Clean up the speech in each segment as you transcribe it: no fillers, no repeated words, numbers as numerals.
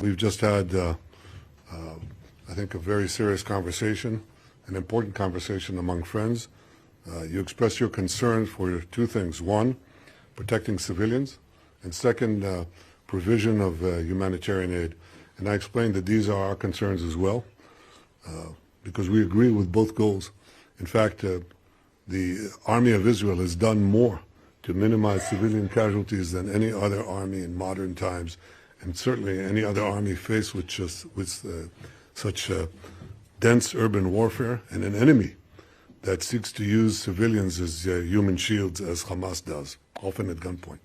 We've just had, I think, a very serious conversation, an important conversation among friends. You expressed your concerns for two things. One, protecting civilians, and second, provision of humanitarian aid. And I explained that these are our concerns as well, because we agree with both goals. In fact, the Army of Israel has done more to minimize civilian casualties than any other army in modern times, and certainly any other army faced with such dense urban warfare and an enemy that seeks to use civilians as human shields, as Hamas does, often at gunpoint.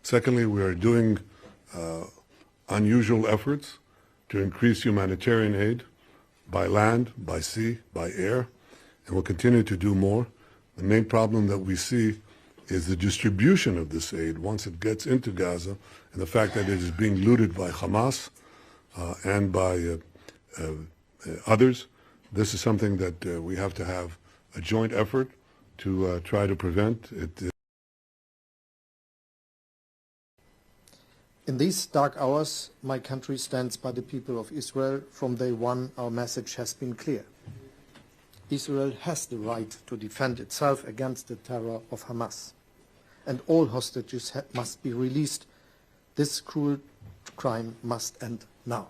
Secondly, we are doing unusual efforts to increase humanitarian aid by land, by sea, by air, and we'll continue to do more. The main problem that we see is the distribution of this aid once it gets into Gaza, and the fact that it is being looted by Hamas and by others. This is something that we have to have a joint effort to try to prevent. In these dark hours, my country stands by the people of Israel. From day one, our message has been clear. Israel has the right to defend itself against the terror of Hamas, and all hostages must be released. This cruel crime must end now.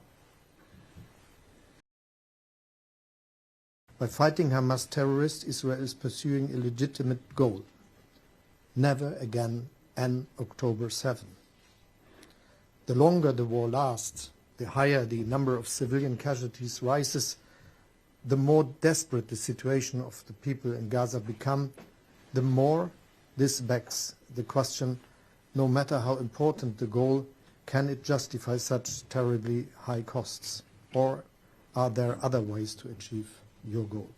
By fighting Hamas terrorists, Israel is pursuing a legitimate goal. Never again an October 7. The longer the war lasts, the higher the number of civilian casualties rises, the more desperate the situation of the people in Gaza become, the more this begs the question, no matter how important the goal, can it justify such terribly high costs? Or are there other ways to achieve your goal?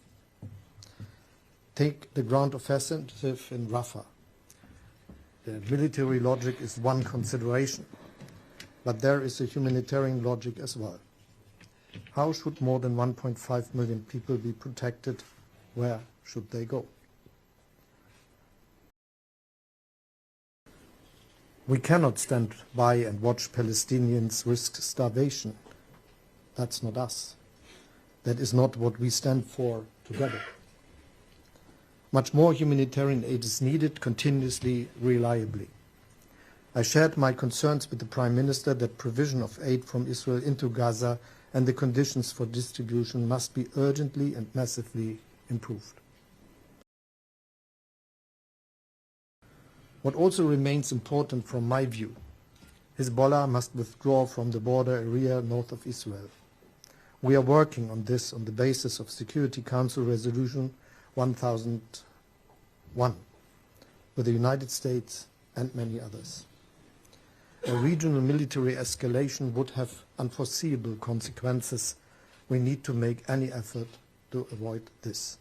Take the ground offensive in Rafah. The military logic is one consideration, but there is a humanitarian logic as well. How should more than 1.5 million people be protected? Where should they go? We cannot stand by and watch Palestinians risk starvation. That's not us. That is not what we stand for together. Much more humanitarian aid is needed, continuously, reliably. I shared my concerns with the Prime Minister that provision of aid from Israel into Gaza and the conditions for distribution must be urgently and massively improved. What also remains important from my view, Hezbollah must withdraw from the border area north of Israel. We are working on this on the basis of Security Council Resolution 1001 with the United States and many others. A regional military escalation would have unforeseeable consequences. We need to make any effort to avoid this.